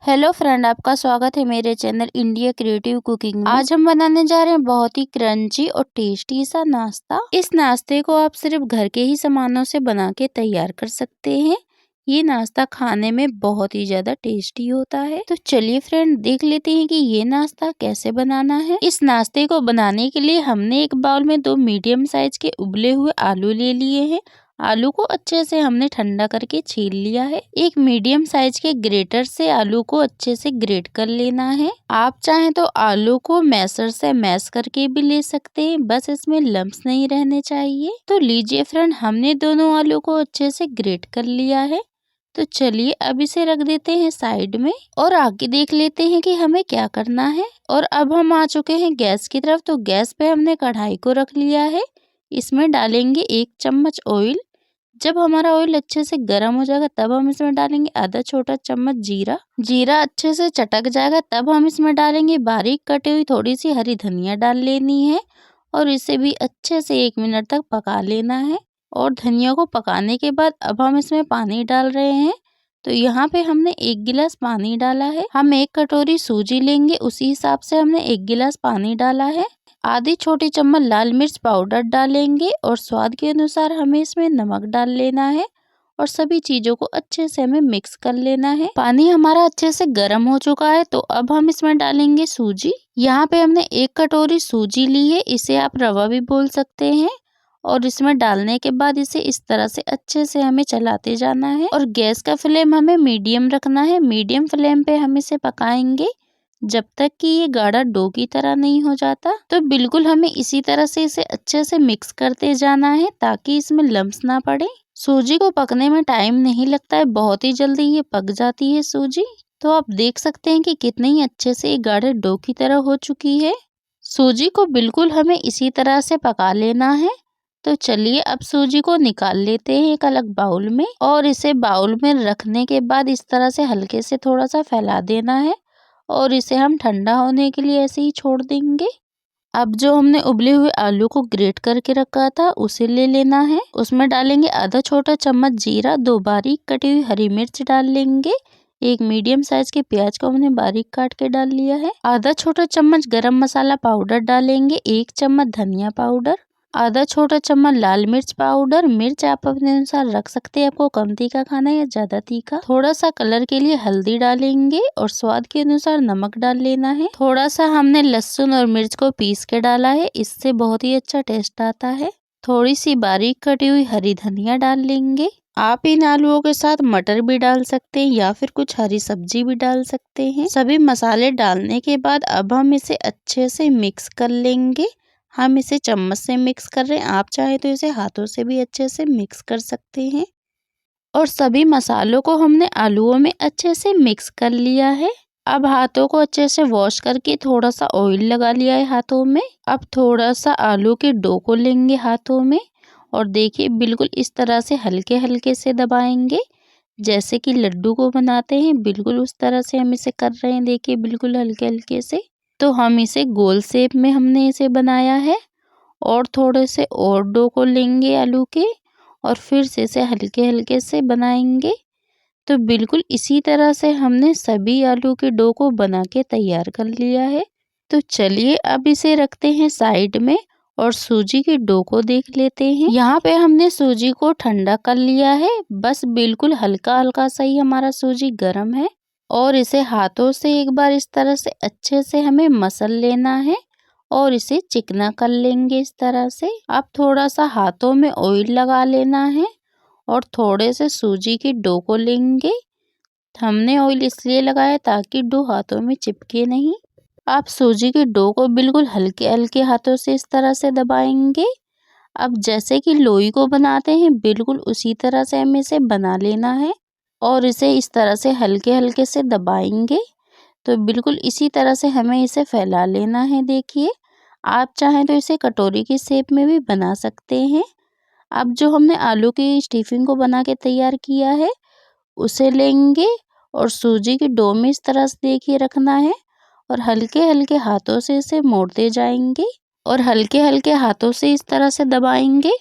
Hello friend, आपका स्वागत है मेरे चैनल इंडिया क्रिएटिव कुकिंग में। आज हम बनाने जा रहे हैं बहुत ही क्रंची और टेस्टी सा नाश्ता। इस नाश्ते को आप सिर्फ घर के ही सामानों से बना के तैयार कर सकते हैं। ये नाश्ता खाने में बहुत ही ज्यादा टेस्टी होता है। तो चलिए फ्रेंड, देख लेते हैं कि ये नाश्ता कैसे बनाना है। इस नाश्ते को बनाने के लिए हमने एक बाउल में 2 मीडियम साइज के उबले हुए आलू ले लिए हैं। आलू को अच्छे से हमने ठंडा करके छील लिया है। एक मीडियम साइज के ग्रेटर से आलू को अच्छे से ग्रेट कर लेना है। आप चाहें तो आलू को मैशर से मैश करके भी ले सकते हैं, बस इसमें लम्स नहीं रहने चाहिए। तो लीजिए फ्रेंड, हमने दोनों आलू को अच्छे से ग्रेट कर लिया है। तो चलिए अब इसे रख देते हैं साइड में और आगे देख लेते हैं कि हमें क्या करना है। और अब हम आ चुके हैं गैस की तरफ। तो गैस पे हमने कढ़ाई को रख लिया है। इसमें डालेंगे 1 चम्मच ऑयल। जब हमारा ऑयल अच्छे से गर्म हो जाएगा तब हम इसमें डालेंगे आधा छोटा चम्मच जीरा। जीरा अच्छे से चटक जाएगा तब हम इसमें डालेंगे बारीक कटी हुई थोड़ी सी हरी धनिया डाल लेनी है और इसे भी अच्छे से 1 मिनट तक पका लेना है। और धनिया को पकाने के बाद अब हम इसमें पानी डाल रहे हैं। तो यहाँ पे हमने 1 गिलास पानी डाला है। हम 1 कटोरी सूजी लेंगे, उसी हिसाब से हमने 1 गिलास पानी डाला है। आधी छोटी चम्मच लाल मिर्च पाउडर डालेंगे और स्वाद के अनुसार हमें इसमें नमक डाल लेना है और सभी चीजों को अच्छे से हमें मिक्स कर लेना है। पानी हमारा अच्छे से गर्म हो चुका है। तो अब हम इसमें डालेंगे सूजी। यहाँ पे हमने 1 कटोरी सूजी ली है, इसे आप रवा भी बोल सकते हैं। और इसमें डालने के बाद इसे इस तरह से अच्छे से हमें चलाते जाना है और गैस का फ्लेम हमें मीडियम रखना है। मीडियम फ्लेम पे हम इसे पकाएंगे जब तक कि ये गाढ़ा डो की तरह नहीं हो जाता। तो बिल्कुल हमें इसी तरह से इसे अच्छे से मिक्स करते जाना है ताकि इसमें लम्स ना पड़े। सूजी को पकने में टाइम नहीं लगता है, बहुत ही जल्दी ये पक जाती है सूजी। तो आप देख सकते हैं कि कितने ही अच्छे से ये गाढ़े डो की तरह हो चुकी है। सूजी को बिल्कुल हमें इसी तरह से पका लेना है। तो चलिए अब सूजी को निकाल लेते हैं एक अलग बाउल में और इसे बाउल में रखने के बाद इस तरह से हल्के से थोड़ा सा फैला देना है और इसे हम ठंडा होने के लिए ऐसे ही छोड़ देंगे। अब जो हमने उबले हुए आलू को ग्रेट करके रखा था उसे ले लेना है। उसमें डालेंगे आधा छोटा चम्मच जीरा, 2 बारीक कटी हुई हरी मिर्च डाल लेंगे। 1 मीडियम साइज के प्याज को हमने बारीक काट के डाल लिया है। आधा छोटा चम्मच गरम मसाला पाउडर डालेंगे। 1 चम्मच धनिया पाउडर, आधा छोटा चम्मच लाल मिर्च पाउडर। मिर्च आप अपने अनुसार रख सकते हैं, आपको कम तीखा खाना है या ज्यादा तीखा। थोड़ा सा कलर के लिए हल्दी डालेंगे और स्वाद के अनुसार नमक डाल लेना है। थोड़ा सा हमने लहसुन और मिर्च को पीस के डाला है, इससे बहुत ही अच्छा टेस्ट आता है। थोड़ी सी बारीक कटी हुई हरी धनिया डाल लेंगे। आप इन आलूओं के साथ मटर भी डाल सकते हैं या फिर कुछ हरी सब्जी भी डाल सकते हैं। सभी मसाले डालने के बाद अब हम इसे अच्छे से मिक्स कर लेंगे। हम इसे चम्मच से मिक्स कर रहे हैं, आप चाहे तो इसे हाथों से भी अच्छे से मिक्स कर सकते हैं। और सभी मसालों को हमने आलूओं में अच्छे से मिक्स कर लिया है। अब हाथों को अच्छे से वॉश करके थोड़ा सा ऑयल लगा लिया है हाथों में। अब थोड़ा सा आलू के डो को लेंगे हाथों में और देखिए बिल्कुल इस तरह से हल्के हल्के से दबाएंगे, जैसे कि लड्डू को बनाते हैं बिल्कुल उस तरह से हम इसे कर रहे हैं। देखिए बिल्कुल हल्के हल्के से। तो हम इसे गोल शेप में हमने इसे बनाया है और थोड़े से और डो को लेंगे आलू के और फिर से इसे हल्के हल्के से बनाएंगे। तो बिल्कुल इसी तरह से हमने सभी आलू के डो को बना के तैयार कर लिया है। तो चलिए अब इसे रखते हैं साइड में और सूजी के डो को देख लेते हैं। यहाँ पे हमने सूजी को ठंडा कर लिया है, बस बिल्कुल हल्का हल्का सा ही हमारा सूजी गर्म है और इसे हाथों से एक बार इस तरह से अच्छे से हमें मसल लेना है और इसे चिकना कर लेंगे इस तरह से। अब थोड़ा सा हाथों में ऑयल लगा लेना है और थोड़े से सूजी की डो को लेंगे। हमने ऑयल इसलिए लगाया ताकि डो हाथों में चिपके नहीं। आप सूजी की डो को बिल्कुल हल्के हल्के हाथों से इस तरह से दबाएंगे। अब जैसे कि लोई को बनाते हैं बिल्कुल उसी तरह से हमें इसे बना लेना है और इसे इस तरह से हल्के हल्के से दबाएंगे। तो बिल्कुल इसी तरह से हमें इसे फैला लेना है। देखिए आप चाहें तो इसे कटोरी की शेप में भी बना सकते हैं। अब जो हमने आलू की स्टफिंग को बना के तैयार किया है उसे लेंगे और सूजी की डो में इस तरह से देखिए रखना है और हल्के हल्के हाथों से इसे मोड़ते जाएंगे और हल्के हल्के हाथों से इस तरह से दबाएंगे।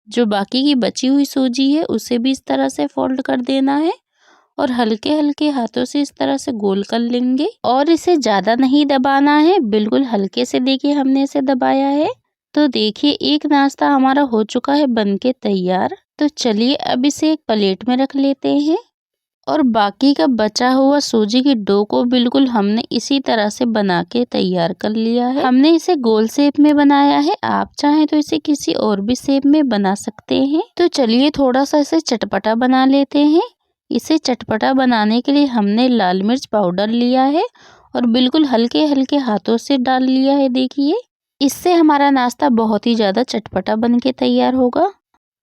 जो बाकी की बची हुई सूजी है उसे भी इस तरह से फोल्ड कर देना है और हल्के हल्के हाथों से इस तरह से गोल कर लेंगे और इसे ज्यादा नहीं दबाना है, बिल्कुल हल्के से देखिए हमने इसे दबाया है। तो देखिए एक नाश्ता हमारा हो चुका है बनके तैयार। तो चलिए अब इसे एक प्लेट में रख लेते हैं और बाकी का बचा हुआ सूजी की डो को बिल्कुल हमने इसी तरह से बना के तैयार कर लिया है। हमने इसे गोल शेप में बनाया है, आप चाहें तो इसे किसी और भी शेप में बना सकते हैं। तो चलिए थोड़ा सा इसे चटपटा बना लेते हैं। इसे चटपटा बनाने के लिए हमने लाल मिर्च पाउडर लिया है और बिल्कुल हल्के हल्के हाथों से डाल लिया है। देखिए इससे हमारा नाश्ता बहुत ही ज्यादा चटपटा बन के तैयार होगा।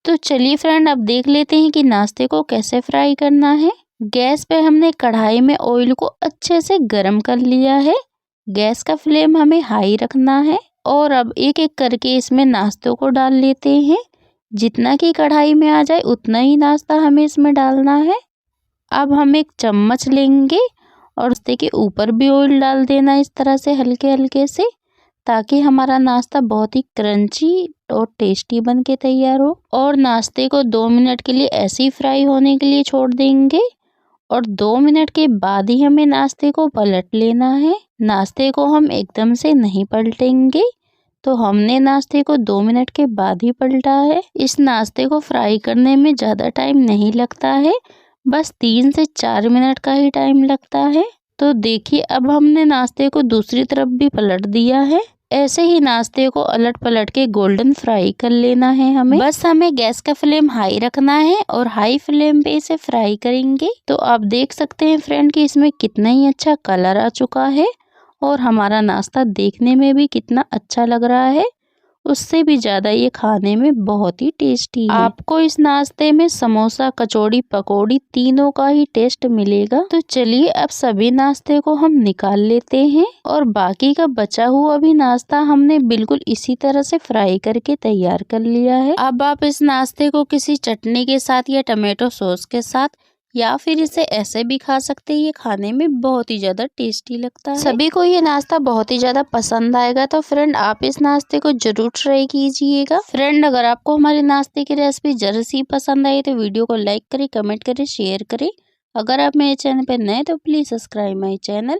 तो चलिए फ्रेंड अब देख लेते हैं कि नाश्ते को कैसे फ्राई करना है। गैस पे हमने कढ़ाई में ऑयल को अच्छे से गर्म कर लिया है। गैस का फ्लेम हमें हाई रखना है और अब एक एक करके इसमें नाश्तों को डाल लेते हैं। जितना कि कढ़ाई में आ जाए उतना ही नाश्ता हमें इसमें डालना है। अब हम एक चम्मच लेंगे और उसके के ऊपर भी ऑयल डाल देना इस तरह से हल्के हल्के से, ताकि हमारा नाश्ता बहुत ही क्रंची और टेस्टी बन के तैयार हो। और नाश्ते को 2 मिनट के लिए ऐसे ही फ्राई होने के लिए छोड़ देंगे और 2 मिनट के बाद ही हमें नाश्ते को पलट लेना है। नाश्ते को हम एकदम से नहीं पलटेंगे, तो हमने नाश्ते को 2 मिनट के बाद ही पलटा है। इस नाश्ते को फ्राई करने में ज़्यादा टाइम नहीं लगता है, बस 3 से 4 मिनट का ही टाइम लगता है। तो देखिए अब हमने नाश्ते को दूसरी तरफ भी पलट दिया है। ऐसे ही नाश्ते को अलट पलट के गोल्डन फ्राई कर लेना है हमें। बस हमें गैस का फ्लेम हाई रखना है और हाई फ्लेम पे इसे फ्राई करेंगे। तो आप देख सकते हैं फ्रेंड कि इसमें कितना ही अच्छा कलर आ चुका है और हमारा नाश्ता देखने में भी कितना अच्छा लग रहा है। उससे भी ज़्यादा ये खाने में बहुत ही टेस्टी है। आपको इस नाश्ते में समोसा, कचौड़ी, पकौड़ी तीनों का ही टेस्ट मिलेगा। तो चलिए अब सभी नाश्ते को हम निकाल लेते हैं और बाकी का बचा हुआ भी नाश्ता हमने बिल्कुल इसी तरह से फ्राई करके तैयार कर लिया है। अब आप इस नाश्ते को किसी चटनी के साथ या टमाटो सॉस के साथ या फिर इसे ऐसे भी खा सकते हैं। ये खाने में बहुत ही ज़्यादा टेस्टी लगता है। सभी को ये नाश्ता बहुत ही ज़्यादा पसंद आएगा। तो फ्रेंड आप इस नाश्ते को जरूर ट्राई कीजिएगा। फ्रेंड अगर आपको हमारे नाश्ते की रेसिपी जरा सी पसंद आई तो वीडियो को लाइक करें, कमेंट करें, शेयर करें। अगर आप मेरे चैनल पर नए तो प्लीज़ सब्सक्राइब माई चैनल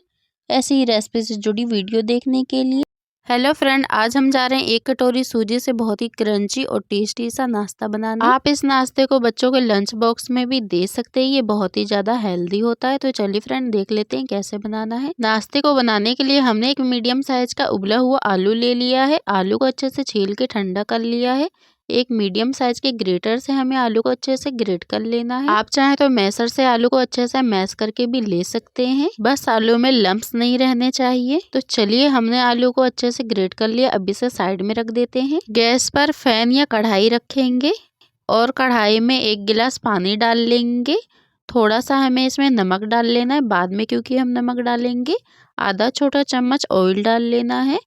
ऐसी ही रेसिपी से जुड़ी वीडियो देखने के लिए। हेलो फ्रेंड, आज हम जा रहे हैं 1 कटोरी सूजी से बहुत ही क्रंची और टेस्टी सा नाश्ता बनाने। आप इस नाश्ते को बच्चों के लंच बॉक्स में भी दे सकते हैं, ये बहुत ही ज्यादा हेल्दी होता है। तो चलिए फ्रेंड देख लेते हैं कैसे बनाना है। नाश्ते को बनाने के लिए हमने एक मीडियम साइज का उबला हुआ आलू ले लिया है। आलू को अच्छे से छील के ठंडा कर लिया है। एक मीडियम साइज के ग्रेटर से हमें आलू को अच्छे से ग्रेट कर लेना है। आप चाहें तो मैशर से आलू को अच्छे से मैश करके भी ले सकते हैं, बस आलू में लम्प्स नहीं रहने चाहिए। तो चलिए हमने आलू को अच्छे से ग्रेट कर लिया। अब इसे साइड में रख देते हैं। गैस पर फैन या कढ़ाई रखेंगे और कढ़ाई में 1 गिलास पानी डाल लेंगे। थोड़ा सा हमें इसमें नमक डाल लेना है बाद में, क्योंकि हम नमक डालेंगे। आधा छोटा चम्मच ऑयल डाल लेना है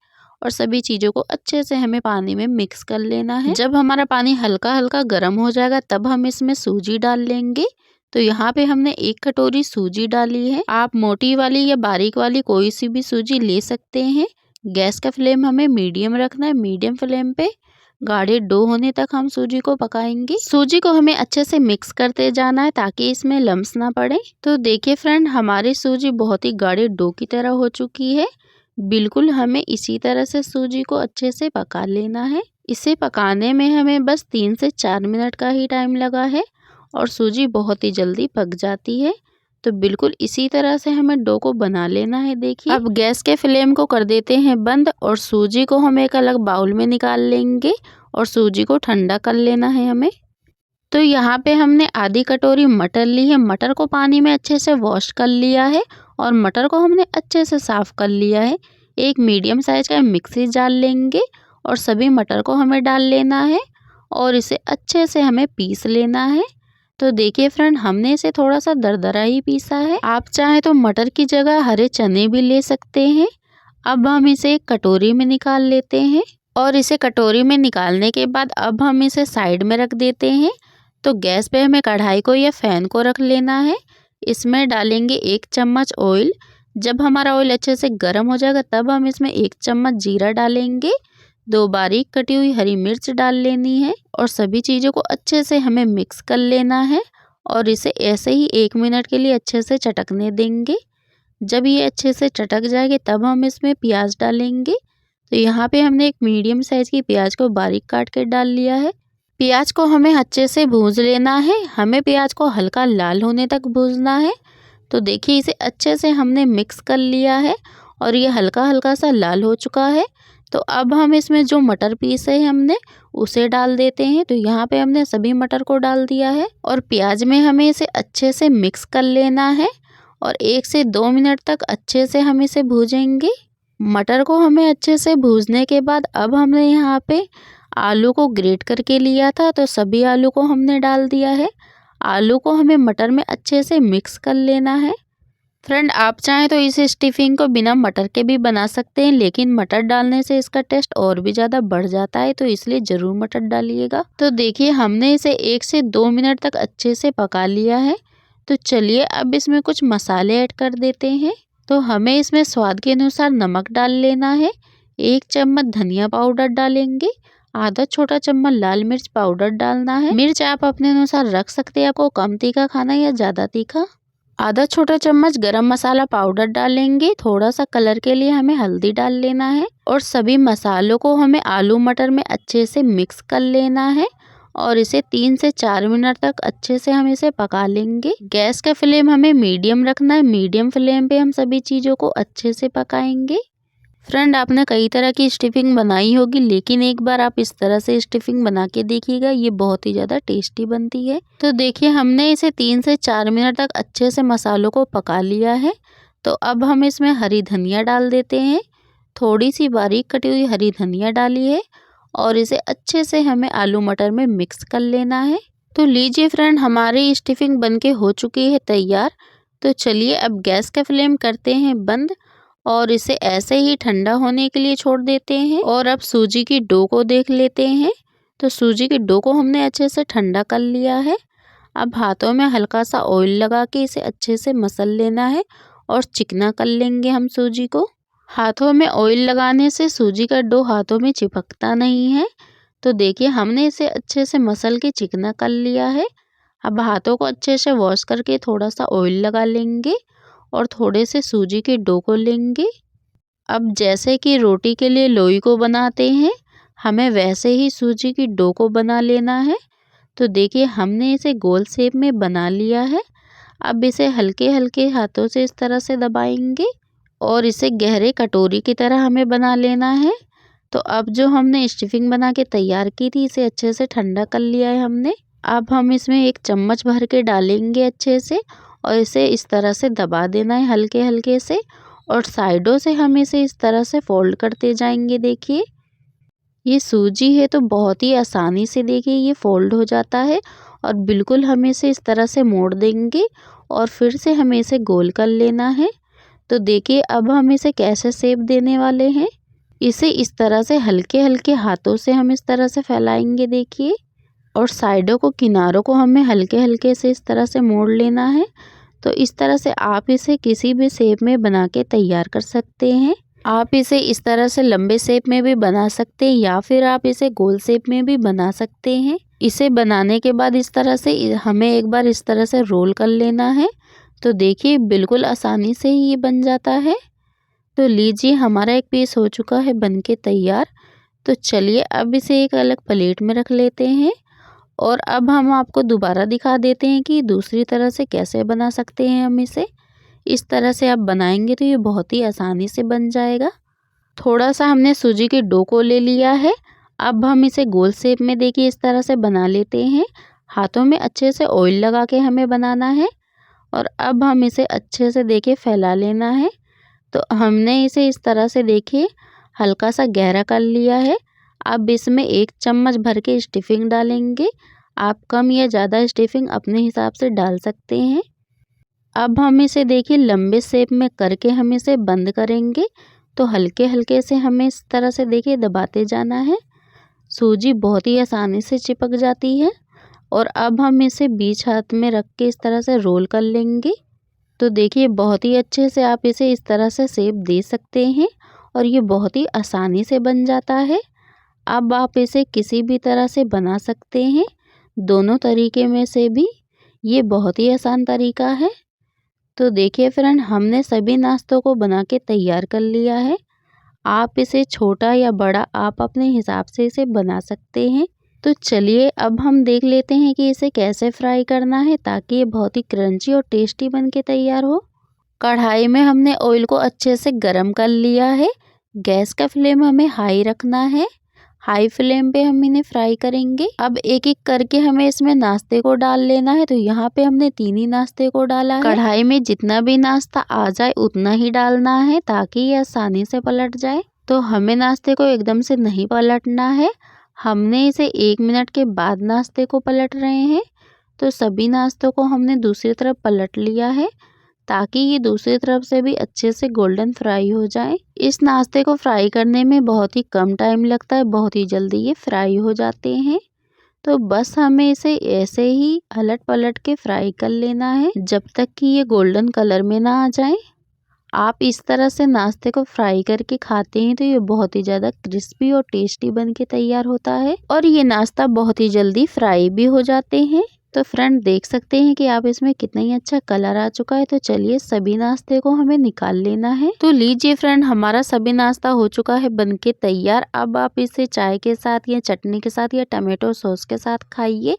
और सभी चीज़ों को अच्छे से हमें पानी में मिक्स कर लेना है। जब हमारा पानी हल्का हल्का गर्म हो जाएगा तब हम इसमें सूजी डाल लेंगे। तो यहाँ पे हमने 1 कटोरी सूजी डाली है। आप मोटी वाली या बारीक वाली कोई सी भी सूजी ले सकते हैं। गैस का फ्लेम हमें मीडियम रखना है। मीडियम फ्लेम पे गाढ़े डो होने तक हम सूजी को पकाएंगे। सूजी को हमें अच्छे से मिक्स करते जाना है ताकि इसमें लम्स ना पड़े। तो देखिए फ्रेंड हमारी सूजी बहुत ही गाढ़े डो की तरह हो चुकी है। बिल्कुल हमें इसी तरह से सूजी को अच्छे से पका लेना है। इसे पकाने में हमें बस 3 से 4 मिनट का ही टाइम लगा है और सूजी बहुत ही जल्दी पक जाती है। तो बिल्कुल इसी तरह से हमें डो को बना लेना है। देखिए अब गैस के फ्लेम को कर देते हैं बंद और सूजी को हम एक अलग बाउल में निकाल लेंगे और सूजी को ठंडा कर लेना है हमें। तो यहाँ पे हमने आधी कटोरी मटर ली है। मटर को पानी में अच्छे से वॉश कर लिया है और मटर को हमने अच्छे से साफ कर लिया है। एक मीडियम साइज का मिक्सी जार लेंगे और सभी मटर को हमें डाल लेना है और इसे अच्छे से हमें पीस लेना है। तो देखिए फ्रेंड हमने इसे थोड़ा सा दरदरा ही पीसा है। आप चाहें तो मटर की जगह हरे चने भी ले सकते हैं। अब हम इसे एक कटोरी में निकाल लेते हैं और इसे कटोरी में निकालने के बाद अब हम इसे साइड में रख देते हैं। तो गैस पे हमें कढ़ाई को या फैन को रख लेना है। इसमें डालेंगे 1 चम्मच ऑयल। जब हमारा ऑयल अच्छे से गर्म हो जाएगा तब हम इसमें 1 चम्मच जीरा डालेंगे। 2 बारीक कटी हुई हरी मिर्च डाल लेनी है और सभी चीज़ों को अच्छे से हमें मिक्स कर लेना है और इसे ऐसे ही 1 मिनट के लिए अच्छे से चटकने देंगे। जब ये अच्छे से चटक जाएंगे तब हम इसमें प्याज डालेंगे। तो यहाँ पे हमने एक मीडियम साइज़ की प्याज को बारीक काट के डाल लिया है। प्याज को हमें अच्छे से भून लेना है। हमें प्याज को हल्का लाल होने तक भूनना है। तो देखिए इसे अच्छे से हमने मिक्स कर लिया है और ये हल्का हल्का सा लाल हो चुका है। तो अब हम इसमें जो मटर पीसे हैं हमने उसे डाल देते हैं। तो यहाँ पे हमने सभी मटर को डाल दिया है और प्याज में हमें इसे अच्छे से मिक्स कर लेना है और 1 से 2 मिनट तक अच्छे से हम इसे भूजेंगे। मटर को हमें अच्छे से भूजने के बाद अब हमने यहाँ पे आलू को ग्रेट करके लिया था, तो सभी आलू को हमने डाल दिया है। आलू को हमें मटर में अच्छे से मिक्स कर लेना है। फ्रेंड, आप चाहें तो इस स्टफिंग को बिना मटर के भी बना सकते हैं, लेकिन मटर डालने से इसका टेस्ट और भी ज़्यादा बढ़ जाता है, तो इसलिए ज़रूर मटर डालिएगा। तो देखिए हमने इसे 1 से 2 मिनट तक अच्छे से पका लिया है। तो चलिए अब इसमें कुछ मसाले ऐड कर देते हैं। तो हमें इसमें स्वाद के अनुसार नमक डाल लेना है। 1 चम्मच धनिया पाउडर डालेंगे। आधा छोटा चम्मच लाल मिर्च पाउडर डालना है। मिर्च आप अपने अनुसार रख सकते हैं, आपको कम तीखा खाना या ज़्यादा तीखा। आधा छोटा चम्मच गरम मसाला पाउडर डालेंगे। थोड़ा सा कलर के लिए हमें हल्दी डाल लेना है और सभी मसालों को हमें आलू मटर में अच्छे से मिक्स कर लेना है और इसे 3 से 4 मिनट तक अच्छे से हम इसे पका लेंगे। गैस का फ्लेम हमें मीडियम रखना है। मीडियम फ्लेम पे हम सभी चीज़ों को अच्छे से पकाएंगे। फ्रेंड, आपने कई तरह की स्टफिंग बनाई होगी, लेकिन एक बार आप इस तरह से स्टफिंग बना के देखिएगा, ये बहुत ही ज़्यादा टेस्टी बनती है। तो देखिए हमने इसे 3 से 4 मिनट तक अच्छे से मसालों को पका लिया है। तो अब हम इसमें हरी धनिया डाल देते हैं। थोड़ी सी बारीक कटी हुई हरी धनिया डाली है और इसे अच्छे से हमें आलू मटर में मिक्स कर लेना है। तो लीजिए फ्रेंड, हमारी स्टफिंग बनके हो चुकी है तैयार। तो चलिए अब गैस का फ्लेम करते हैं बंद और इसे ऐसे ही ठंडा होने के लिए छोड़ देते हैं। और अब सूजी की डो को देख लेते हैं। तो सूजी की डो को हमने अच्छे से ठंडा कर लिया है। अब हाथों में हल्का सा ऑयल लगा के इसे अच्छे से मसल लेना है और चिकना कर लेंगे हम सूजी को। हाथों में ऑयल लगाने से सूजी का डो हाथों में चिपकता नहीं है। तो देखिए हमने इसे अच्छे से मसल के चिकना कर लिया है। अब हाथों को अच्छे से वॉश करके थोड़ा सा ऑयल लगा लेंगे और थोड़े से सूजी के डो को लेंगे। अब जैसे कि रोटी के लिए लोई को बनाते हैं, हमें वैसे ही सूजी की डो को बना लेना है। तो देखिए हमने इसे गोल शेप में बना लिया है। अब इसे हल्के हल्के हाथों से इस तरह से दबाएंगे और इसे गहरे कटोरी की तरह हमें बना लेना है। तो अब जो हमने स्टफिंग बना के तैयार की थी, इसे अच्छे से ठंडा कर लिया है हमने। अब हम इसमें 1 चम्मच भर के डालेंगे अच्छे से और इसे इस तरह से दबा देना है हल्के हल्के से और साइडों से हम इसे इस तरह से फोल्ड करते जाएंगे। देखिए ये सूजी है तो बहुत ही आसानी से देखिए ये फोल्ड हो जाता है और बिल्कुल हम इसे इस तरह से मोड़ देंगे और फिर से हमें इसे गोल कर लेना है। तो देखिए अब हम इसे कैसे शेप देने वाले हैं। इसे इस तरह से हल्के हल्के हाथों से हम इस तरह से फैलाएंगे देखिए, और साइडों को किनारों को हमें हल्के हल्के से इस तरह से मोड़ लेना है। तो इस तरह से आप इसे किसी भी शेप में बना के तैयार कर सकते हैं। आप इसे इस तरह से लंबे शेप में भी बना सकते हैं या फिर आप इसे गोल शेप में भी बना सकते हैं। इसे बनाने के बाद इस तरह से हमें एक बार इस तरह से रोल कर लेना है। तो देखिए बिल्कुल आसानी से ही ये बन जाता है। तो लीजिए हमारा एक पीस हो चुका है बनके तैयार। तो चलिए अब इसे एक अलग प्लेट में रख लेते हैं और अब हम आपको दोबारा दिखा देते हैं कि दूसरी तरह से कैसे बना सकते हैं हम इसे। इस तरह से आप बनाएंगे तो ये बहुत ही आसानी से बन जाएगा। थोड़ा सा हमने सूजी के डो को ले लिया है। अब हम इसे गोल शेप में देखिए इस तरह से बना लेते हैं। हाथों में अच्छे से ऑयल लगा के हमें बनाना है और अब हम इसे अच्छे से देखिए फैला लेना है। तो हमने इसे इस तरह से देखिए हल्का सा गहरा कर लिया है। अब इसमें 1 चम्मच भर के स्टफिंग डालेंगे। आप कम या ज़्यादा स्टफिंग अपने हिसाब से डाल सकते हैं। अब हम इसे देखिए लंबे शेप में करके हम इसे बंद करेंगे। तो हल्के हल्के से हमें इस तरह से देखिए दबाते जाना है। सूजी बहुत ही आसानी से चिपक जाती है। और अब हम इसे बीच हाथ में रख के इस तरह से रोल कर लेंगे। तो देखिए बहुत ही अच्छे से आप इसे इस तरह से शेप दे सकते हैं और ये बहुत ही आसानी से बन जाता है। अब आप इसे किसी भी तरह से बना सकते हैं, दोनों तरीके में से भी। ये बहुत ही आसान तरीका है। तो देखिए फ्रेंड, हमने सभी नाश्तों को बना के तैयार कर लिया है। आप इसे छोटा या बड़ा आप अपने हिसाब से इसे बना सकते हैं। तो चलिए अब हम देख लेते हैं कि इसे कैसे फ्राई करना है ताकि ये बहुत ही क्रंची और टेस्टी बन के तैयार हो। कढ़ाई में हमने ऑयल को अच्छे से गरम कर लिया है। गैस का फ्लेम हमें हाई रखना है। हाई फ्लेम पे हम इन्हें फ्राई करेंगे। अब एक एक करके हमें इसमें नाश्ते को डाल लेना है। तो यहाँ पे हमने 3 ही नाश्ते को डाला है। कढ़ाई में जितना भी नाश्ता आ जाए उतना ही डालना है ताकि ये आसानी से पलट जाए। तो हमें नाश्ते को एकदम से नहीं पलटना है। हमने इसे 1 मिनट के बाद नाश्ते को पलट रहे हैं। तो सभी नाश्तों को हमने दूसरी तरफ पलट लिया है ताकि ये दूसरी तरफ से भी अच्छे से गोल्डन फ्राई हो जाए। इस नाश्ते को फ्राई करने में बहुत ही कम टाइम लगता है, बहुत ही जल्दी ये फ्राई हो जाते हैं। तो बस हमें इसे ऐसे ही अलट पलट के फ्राई कर लेना है जब तक कि ये गोल्डन कलर में ना आ जाए। आप इस तरह से नाश्ते को फ्राई करके खाते हैं तो ये बहुत ही ज़्यादा क्रिस्पी और टेस्टी बन के तैयार होता है और ये नाश्ता बहुत ही जल्दी फ्राई भी हो जाते हैं। तो फ्रेंड देख सकते हैं कि आप इसमें कितना ही अच्छा कलर आ चुका है। तो चलिए सभी नाश्ते को हमें निकाल लेना है। तो लीजिए फ्रेंड, हमारा सभी नाश्ता हो चुका है बनके तैयार। अब आप इसे चाय के साथ या चटनी के साथ या टमाटो सॉस के साथ खाइए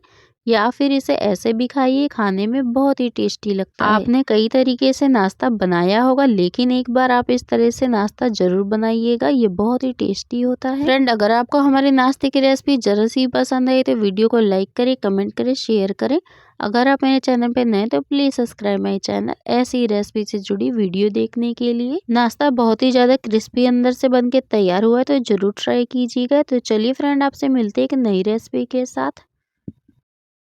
या फिर इसे ऐसे भी खाइए, खाने में बहुत ही टेस्टी लगता है। आपने कई तरीके से नाश्ता बनाया होगा लेकिन एक बार आप इस तरह से नाश्ता जरूर बनाइएगा, ये बहुत ही टेस्टी होता है। फ्रेंड अगर आपको हमारे नाश्ते की रेसिपी जरा सी पसंद आई तो वीडियो को लाइक करें, कमेंट करें, शेयर करें। अगर आप मेरे चैनल पे नए तो प्लीज सब्सक्राइब माई चैनल ऐसी रेसिपी से जुड़ी वीडियो देखने के लिए। नाश्ता बहुत ही ज्यादा क्रिस्पी अंदर से बन के तैयार हुआ है तो जरूर ट्राई कीजिएगा। तो चलिए फ्रेंड, आपसे मिलते हैं एक नई रेसिपी के साथ।